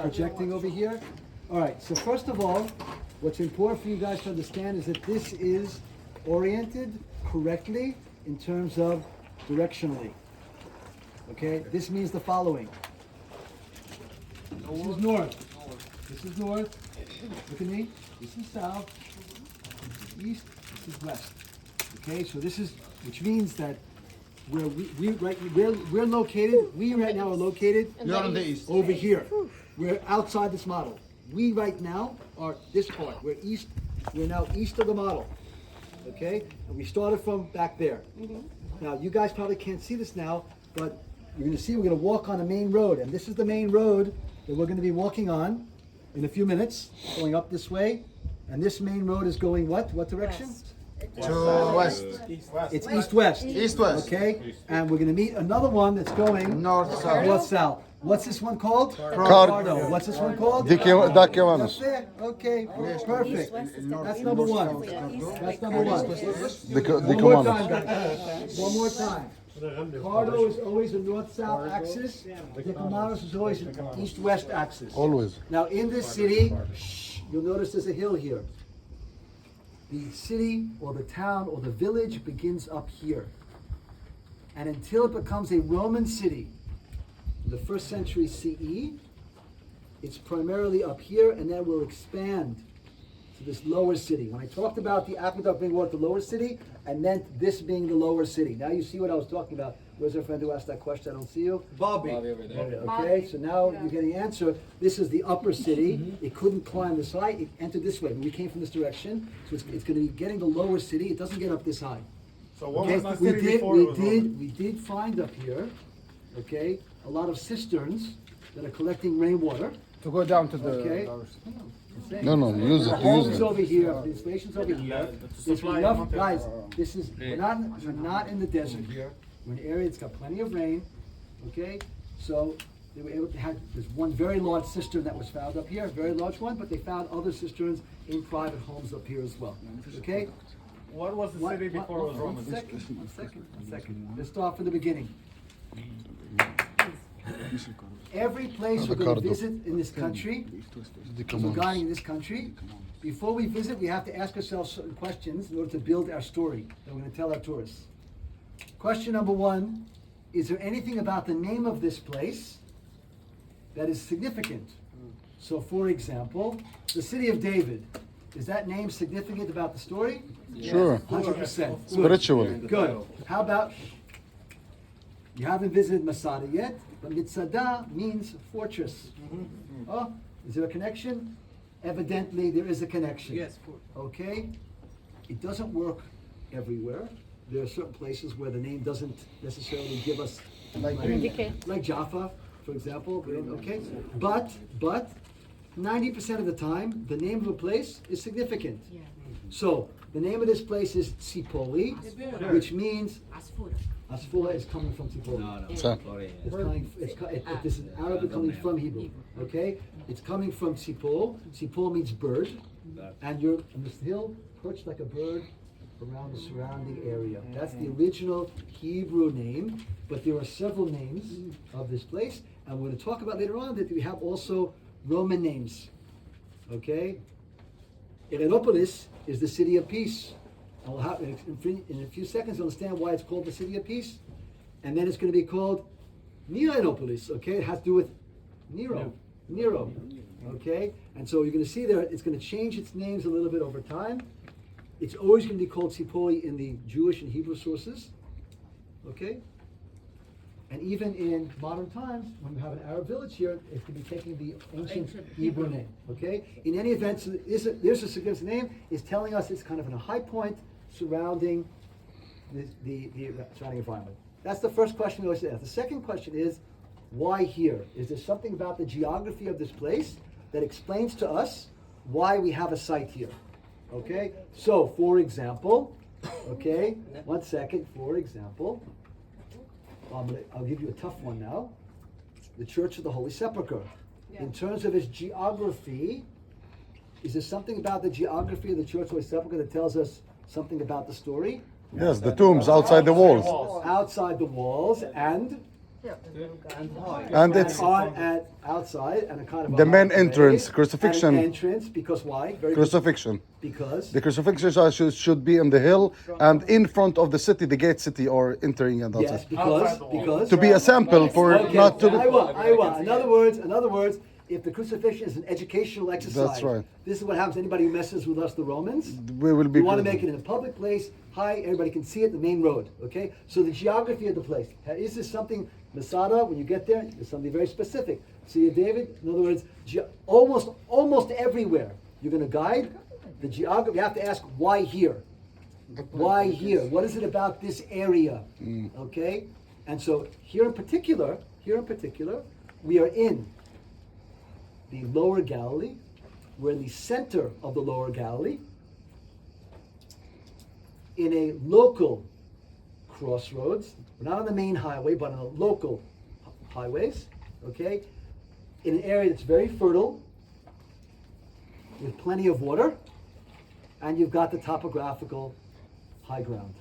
Projecting over here. All right, so first of all, what's important for you guys to understand is that this is oriented correctly in terms of directionally. Okay, this means the following. This is north. This is north. Look at me. This is south. This is east. This is west. Okay, so this is, which means that where we're located. We right now are located. You're on the east. Over here. We're outside this model. We right now are this part. We're east. We're now east of the model. Okay, and we started from back there. Now you guys probably can't see this now, but you're going to see we're going to walk on a main road, and this is the main road that we're going to be walking on in a few minutes, going up this way. And this main road is going what? What direction? To west. It's east-west. East-west. Okay, and we're going to meet another one that's going North-south. north-south. What's this one called? Cardo. What's this one called? Dake That's Manus. it. Okay, perfect. That's number one. That's number one. One more time, guys. One more time. Cardo is always a north-south axis. Dake Manus is always an east-west axis. Always. Now in this city, you'll notice there's a hill here. The city or the town or the village begins up here. And until it becomes a Roman city, in the 1st century CE, it's primarily up here and then will expand to this lower city. When I talked about the aqueduct being what, the lower city, I meant this being the lower city. Now you see what I was talking about. Where's our friend who asked that question? I don't see you. Bobby. Okay, so now you're getting the answer. This is the upper city. It couldn't climb this high. It entered this way. We came from this direction, so it's going to be getting the lower city. It doesn't get up this high. So what Okay, was the city before it was Roman? we did find up here, okay, a lot of cisterns that are collecting rainwater. To go down to the... Okay. No, use The it, homes use it. over here, the installations over here. There's supply enough, and guys. This is we're not in the desert here. We're in an area that's got plenty of rain. Okay, so they were able to have. There's one very large cistern that was found up here, a very large one, but they found other cisterns in private homes up here as well. Okay. What was the city before it was Roman? One second. Let's start from the beginning. Every place we're going to visit in this country, regarding this country, before we visit, we have to ask ourselves certain questions in order to build our story that we're going to tell our tourists. Question number one, is there anything about the name of this place that is significant? So for example, the city of David, is that name significant about the story? Sure. 100%. Spiritually. Good. How about, you haven't visited Masada yet, but Mitzada means fortress. Oh, is there a connection? Evidently, there is a connection. Yes. Okay? It doesn't work everywhere. There are certain places where the name doesn't necessarily give us, like Jaffa, for example. Okay? But 90% of the time, the name of a place is significant. So, the name of this place is Zippori, which means Asfura is coming from Zippori. This is Arabic coming from Hebrew. Okay? It's coming from Zippor. Zippor means bird. And you're on this hill, perched like a bird around the surrounding area. That's the original Hebrew name, but there are several names of this place. And we're going to talk about later on that we have also Roman names. Okay? Irenopolis is the city of peace. And we'll have, in a few seconds, understand why it's called the city of peace. And then it's going to be called Neranopolis. Okay? It has to do with Nero. Okay? And so you're going to see there, it's going to change its names a little bit over time. It's always going to be called Zippori in the Jewish and Hebrew sources. Okay? And even in modern times, when we have an Arab village here, it could be taking the ancient Hebrew name. Okay? In any event, so there's a significant name. It's telling us it's kind of in a high point surrounding the surrounding environment. That's the first question we always ask. The second question is, why here? Is there something about the geography of this place that explains to us why we have a site here? Okay? So, for example, okay, one second, for example, I'll give you a tough one now. The Church of the Holy Sepulchre. In terms of its geography, is there something about the geography of the Church of the Holy Sepulchre that tells us something about the story? Yes, the tombs outside the walls. Outside the walls, and And it's at outside and a kind of a the main high entrance, grade, crucifixion. and an entrance, because why? Very good. Crucifixion. Because The crucifixion should be in the hill and in front of the city, the gate city, or entering, and that's yes, it. because To be a sample for okay, not to. Iowa. In other words, if the crucifixion is an educational exercise, That's right. This is what happens to anybody who messes with us, the Romans. We will be. We want to make it in a public place, high, everybody can see it, the main road. Okay, so the geography of the place. Is this something, Masada? When you get there, there's something very specific. See, David. In other words, almost everywhere you're going to guide the geography. You have to ask why here. Why here? What is it about this area? Okay, and so here in particular, we are in the Lower Galilee. We're in the center of the Lower Galilee, in a local crossroads. We're not on the main highway, but on a local highways. Okay, in an area that's very fertile, with plenty of water, and you've got the topographical high ground.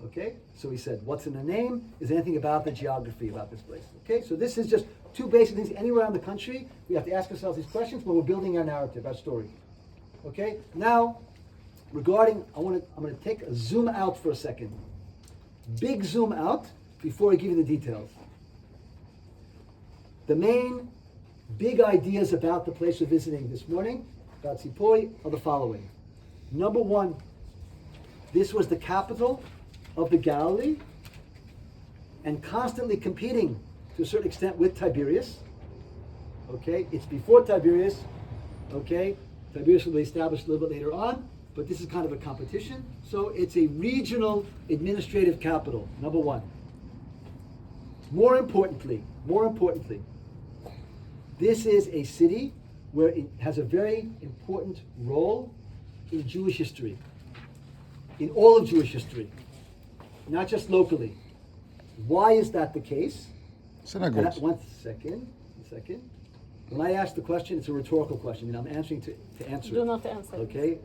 Okay, so he said, what's in the name? Is anything about the geography about this place? Okay, so this is just two basic things. Anywhere around the country, we have to ask ourselves these questions when we're building our narrative, our story. Okay, now regarding, I'm going to take a zoom out for a second. Big zoom out before I give you the details. The main big ideas about the place we're visiting this morning, about Zippori, are the following. Number one, this was the capital of the Galilee and constantly competing to a certain extent with Tiberias. Okay, it's before Tiberias. Okay, Tiberias will be established a little bit later on, but this is kind of a competition. So it's a regional administrative capital, number one. More importantly, this is a city where it has a very important role in Jewish history, in all of Jewish history, not just locally. Why is that the case? Synagogues. One second. When I ask the question, it's a rhetorical question. I'm answering to answer Do it. not answer. Okay?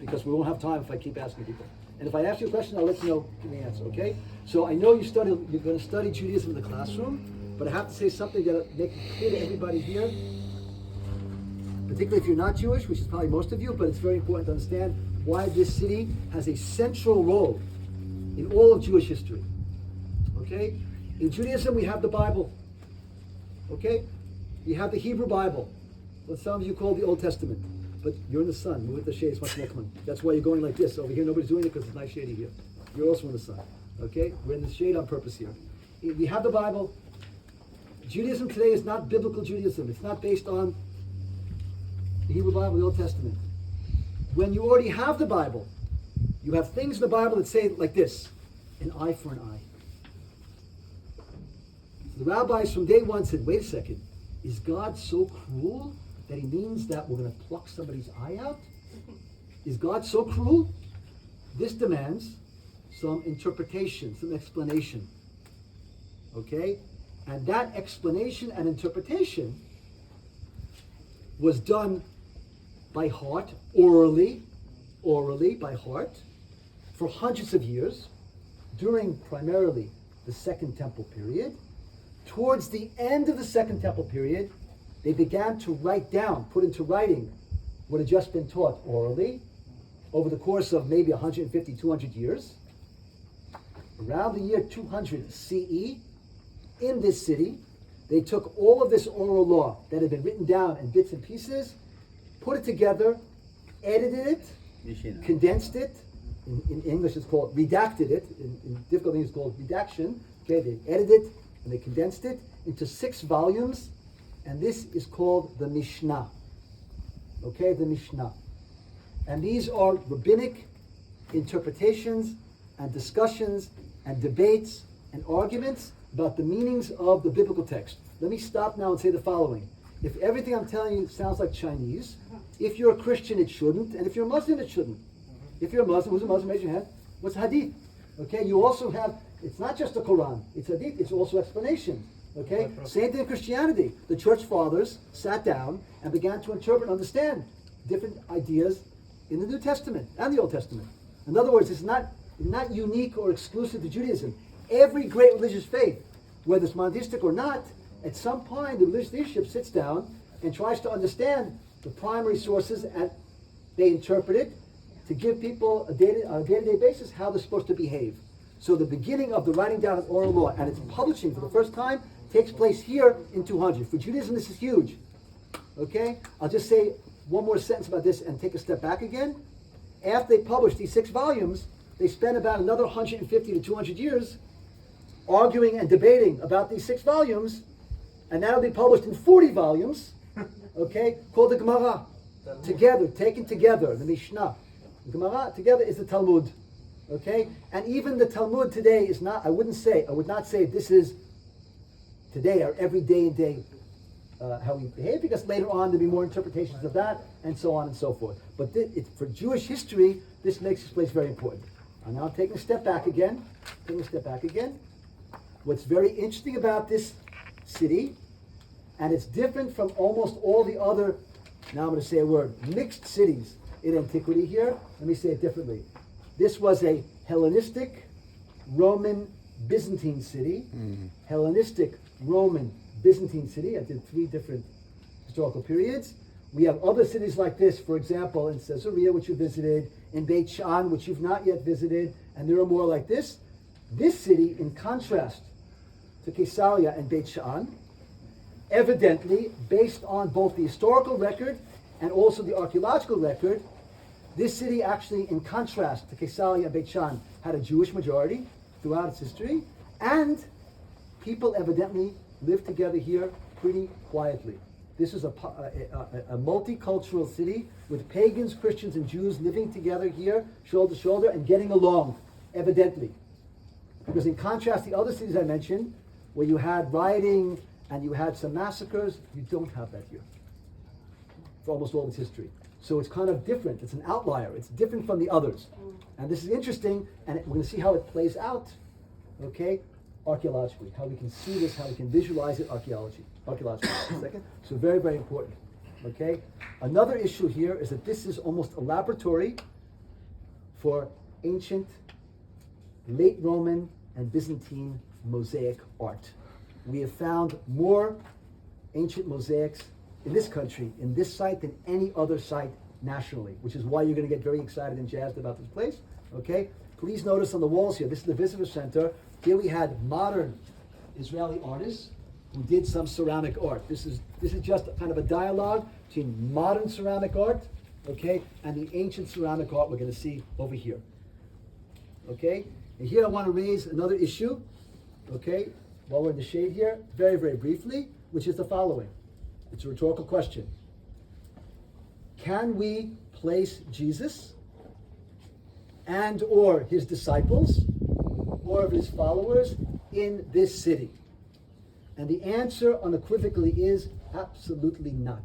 Because we won't have time if I keep asking people. And if I ask you a question, I'll let you know the answer, okay? So I know you're going to study Judaism in the classroom, but I have to say something that make it clear to everybody here, particularly if you're not Jewish, which is probably most of you, but it's very important to understand why this city has a central role in all of Jewish history. Okay? In Judaism, we have the Bible. Okay? We have the Hebrew Bible, what some of you call the Old Testament. But you're in the sun. You're with the shade. It's much nekman. That's why you're going like this. Over here, nobody's doing it because it's nice shady here. You're also in the sun. Okay? We're in the shade on purpose here. We have the Bible. Judaism today is not biblical Judaism. It's not based on the Hebrew Bible, the Old Testament. When you already have the Bible, you have things in the Bible that say like this: an eye for an eye. So the rabbis from day one said, wait a second, is God so cruel that he means that we're going to pluck somebody's eye out? Is God so cruel? This demands some interpretation, some explanation. Okay? And that explanation and interpretation was done by heart, orally by heart, for hundreds of years, during primarily the Second Temple period. Towards the end of the Second Temple period, they began to write down, put into writing, what had just been taught orally over the course of maybe 150, 200 years. Around the year 200 CE, in this city, they took all of this oral law that had been written down in bits and pieces, put it together, edited it, condensed it. In English it's called redacted it. In difficult English it's called redaction. Okay, they edited it and they condensed it into 6 volumes, and this is called the Mishnah. Okay, the Mishnah. And these are rabbinic interpretations and discussions and debates and arguments about the meanings of the biblical text. Let me stop now and say the following. If everything I'm telling you sounds like Chinese, if you're a Christian, it shouldn't, and if you're a Muslim, it shouldn't. If you're a Muslim, who's a Muslim, raise your hand. What's Hadith? Okay, you also have, it's not just the Quran, it's Hadith, it's also explanation. Okay, same thing in Christianity. The church fathers sat down and began to interpret and understand different ideas in the New Testament and the Old Testament. In other words, it's not unique or exclusive to Judaism. every great religious faith, whether it's monotheistic or not, at some point the religious leadership sits down and tries to understand the primary sources and they interpret it to give people on a day-to-day basis how they're supposed to behave. So the beginning of the writing down of oral law and its publishing for the first time takes place here in 200. For Judaism, this is huge. Okay? I'll just say one more sentence about this and take a step back again. After they published these 6 volumes, they spent about another 150 to 200 years arguing and debating about these 6 volumes, and that'll be published in 40 volumes, okay, called the Gemara. Together, taken together, the Mishnah. The Gemara together is the Talmud. Okay? And even the Talmud today is not, I would not say this is today our everyday and day how we behave, because later on there'll be more interpretations of that, and so on and so forth. But for Jewish history, this makes this place very important. And now I'm taking a step back again. What's very interesting about this city, and it's different from almost all the other, now I'm going to say a word, mixed cities in antiquity here. Let me say it differently. This was a Hellenistic, Roman, Byzantine city. Hellenistic, Roman, Byzantine city. I did 3 different historical periods. We have other cities like this, for example, in Caesarea, which you visited, in Beit Shan, which you've not yet visited, and there are more like this. This city, in contrast to Caesarea and Beit Shan, evidently, based on both the historical record and also the archaeological record, this city actually, in contrast to Caesarea and Beit Shan, had a Jewish majority throughout its history, and people evidently lived together here pretty quietly. This is a multicultural city with pagans, Christians, and Jews living together here, shoulder to shoulder, and getting along, evidently. Because in contrast to the other cities I mentioned, where you had rioting and you had some massacres, you don't have that here for almost all of its history. So it's kind of different. It's an outlier. It's different from the others. And this is interesting, and we're going to see how it plays out, okay, archaeologically, how we can see this, how we can visualize it archaeologically. Second. So very, very important, okay? Another issue here is that this is almost a laboratory for ancient, late Roman, and Byzantine mosaic art. We have found more ancient mosaics in this country, in this site, than any other site nationally, which is why you're going to get very excited and jazzed about this place, okay? Please notice on the walls here, this is the visitor center. Here we had modern Israeli artists who did some ceramic art. This is just kind of a dialogue between modern ceramic art, okay, and the ancient ceramic art we're going to see over here, okay? And here I want to raise another issue, okay, while we're in the shade here, very, very briefly, which is the following. It's a rhetorical question. Can we place Jesus and or his disciples or of his followers in this city? And the answer unequivocally is absolutely not.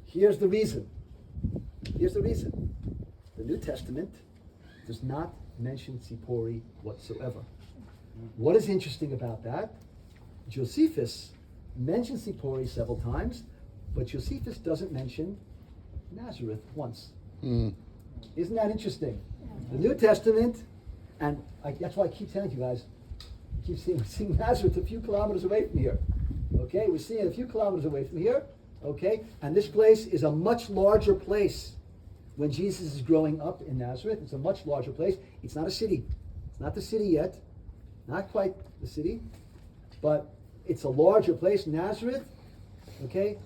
Here's the reason. The New Testament does not mention Zippori whatsoever. What is interesting about that? Josephus mentions Zippori several times, but Josephus doesn't mention Nazareth once. Isn't that interesting? The New Testament, and that's why I keep telling you guys, we're seeing Nazareth a few kilometers away from here. Okay, we're seeing it a few kilometers away from here. Okay, and this place is a much larger place. When Jesus is growing up in Nazareth, it's a much larger place. It's not a city. It's not the city yet. Not quite the city, but it's a larger place. Nazareth, okay?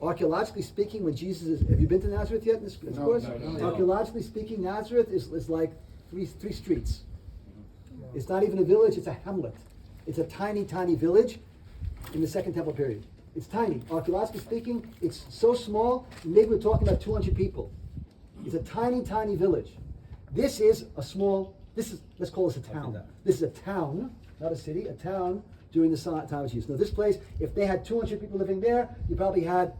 Archaeologically speaking, when Jesus is, have you been to Nazareth yet in this course? No. Archaeologically speaking, Nazareth is like three streets. It's not even a village, it's a hamlet. It's a tiny, tiny village in the Second Temple period. It's tiny. Archaeologically speaking, it's so small, maybe we're talking about 200 people. It's a tiny, tiny village. This is a small, let's call this a town. This is a town, not a city, a town during the time of Jesus. Now this place, if they had 200 people living there, you probably had,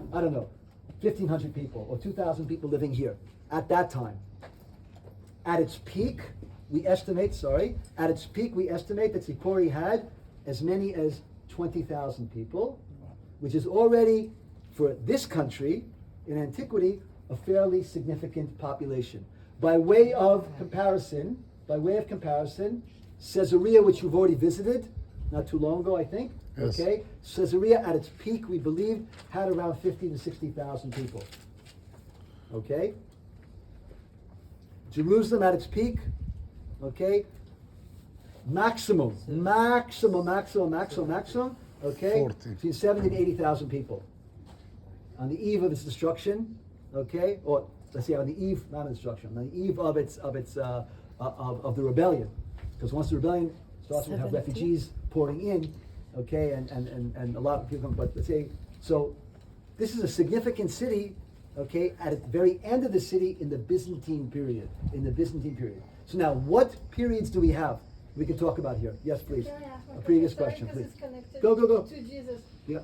1,500 people or 2,000 people living here at that time. At its peak, we estimate that Zippori had as many as 20,000 people, which is already, for this country, in antiquity, a fairly significant population. By way of comparison, by way of comparison, Caesarea, which you've already visited, not too long ago, I think. Yes. Okay, Caesarea at its peak, we believe, had around 50 to 60,000 people. Okay, Jerusalem at its peak, okay, maximum, okay, 40. between 70 and 80,000 people. On the eve of its destruction, okay, or let's say on the eve, not of destruction, on the eve of of the rebellion, because once the rebellion starts, we have 70? refugees pouring in, okay, and a lot of people come, but let's say, so this is a significant city, okay, at the very end of the city in the Byzantine period, So now, what periods do we have? We can talk about here. Yes, please. Can I ask one A previous question? question, Sorry, please. because it's connected Go. to Jesus. Yeah.